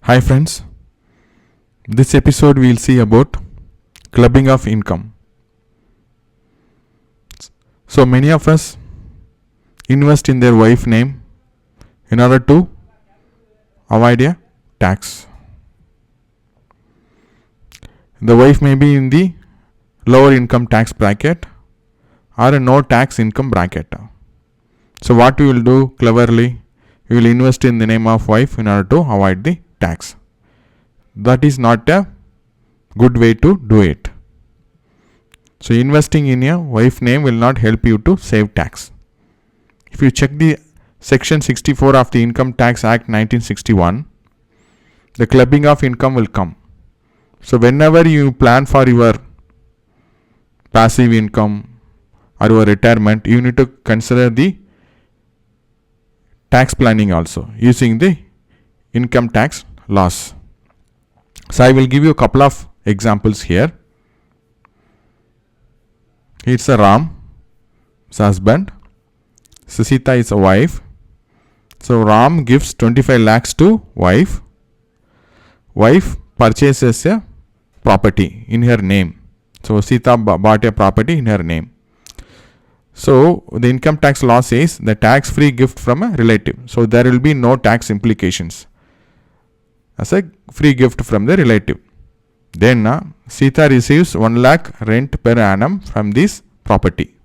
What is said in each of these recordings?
Hi friends, this episode we'll see about clubbing of income. So many of us invest in their wife name in order to avoid a tax. The wife may be in the lower income tax bracket or a no tax income bracket. So what we will do cleverly, we will invest in the name of wife in order to avoid the tax. That is not a good way to do it. So investing in a wife name will not help you to save tax. If you check the section 64 of the Income Tax Act 1961, the clubbing of income will come. So whenever you plan for your passive income or your retirement, you need to consider the tax planning also using the income tax laws. So I will give you a couple of examples here. It's a Ram, it's husband. So Sita is a wife. So Ram gives 25 lakhs to wife. Wife purchases a property in her name. So Sita bought a property in her name. So the income tax law says the tax-free gift from a relative. So there will be no tax implications as a free gift from the relative. Then Sita receives 1 lakh rent per annum from this property.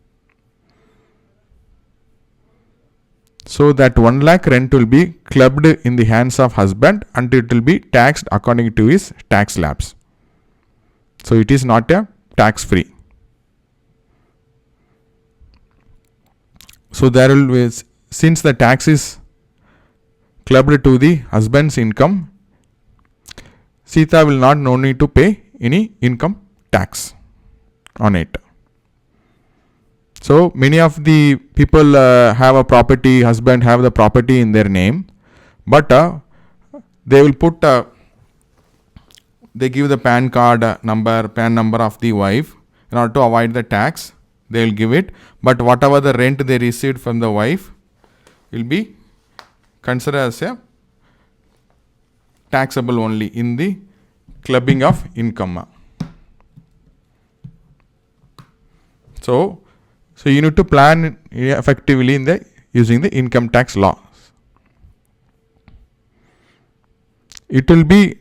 So that 1 lakh rent will be clubbed in the hands of husband and it will be taxed according to his tax slabs. So it is not a tax free. So there will be, since the tax is clubbed to the husband's income, Sita will not no need to pay any income tax on it. So many of the people have a property, husband have the property in their name, but they will put, they give the PAN number of the wife in order to avoid the tax. They will give it, but whatever the rent they received from the wife will be considered as a taxable only in the clubbing of income. So you need to plan effectively in the using the income tax laws. It will be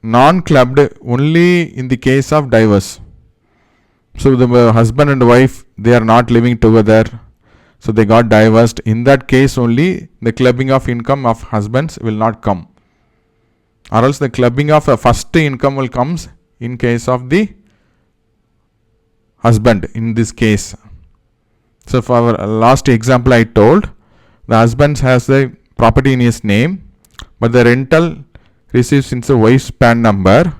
non-clubbed only in the case of divorce. So the husband and wife, they are not living together, so they got divorced. In that case only the clubbing of income of husbands will not come, or else the clubbing of the first income will comes in case of the husband in this case. So for our last example I told, the husband has the property in his name, but the rental receives since the wife's PAN number,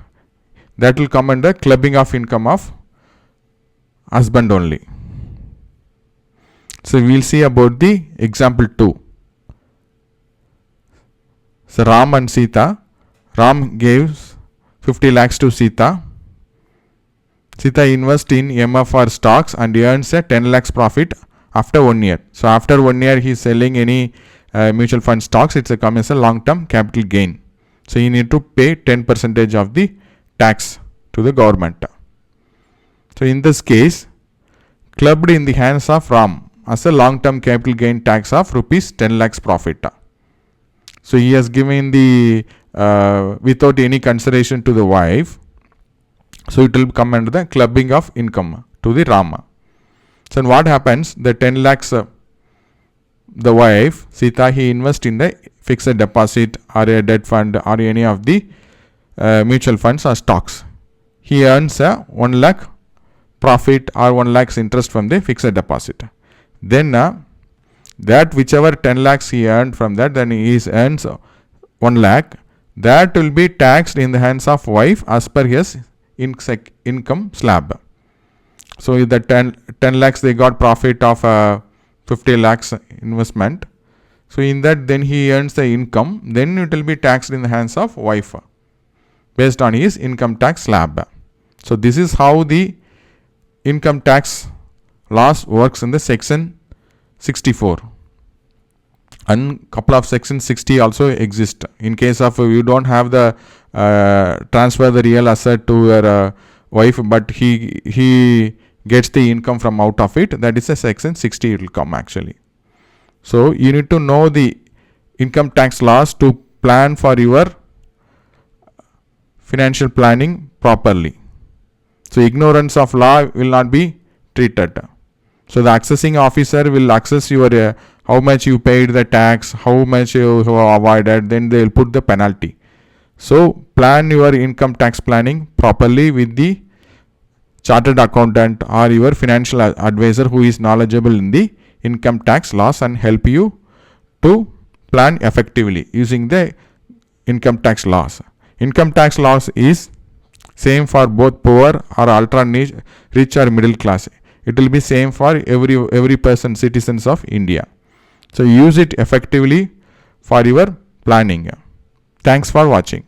that will come under clubbing of income of husband only. So we will see about the example 2. So Ram and Sita. Ram gives 50 lakhs to Sita. Sita invests in MFR stocks and earns a 10 lakhs profit after 1 year. So after 1 year he is selling any mutual fund stocks, it's a as a long-term capital gain. So you need to pay 10% of the tax to the government. So in this case, clubbed in the hands of Ram as a long-term capital gain tax of rupees 10 lakhs profit. So he has given the without any consideration to the wife. So it will come under the clubbing of income to the Rama. So what happens? The 10 lakhs, the wife Sita, he invests in the fixed deposit or a debt fund or any of the mutual funds or stocks. He earns a 1 lakh profit or 1 lakhs interest from the fixed deposit. Then that whichever 10 lakhs he earned from that, then he earns 1 lakh. That will be taxed in the hands of wife as per his income slab. So the 10 lakhs they got profit of 50 lakhs investment. So in that then he earns the income, then it will be taxed in the hands of wife based on his income tax slab. So this is how the income tax laws works in the section 64. and couple of section 60 also exist. In case of you don't have the transfer the real asset to your wife, but he gets the income from out of it, that is a section 60 it will come actually. So you need to know the income tax laws to plan for your financial planning properly. So ignorance of law will not be treated. So the accessing officer will access your how much you paid the tax, how much you have avoided, then they will put the penalty. So plan your income tax planning properly with the chartered accountant or your financial advisor who is knowledgeable in the income tax laws and help you to plan effectively using the income tax laws. Income tax laws is same for both poor or ultra rich or middle class. It will be same for every person, citizens of India. So use it effectively for your planning. Thanks for watching.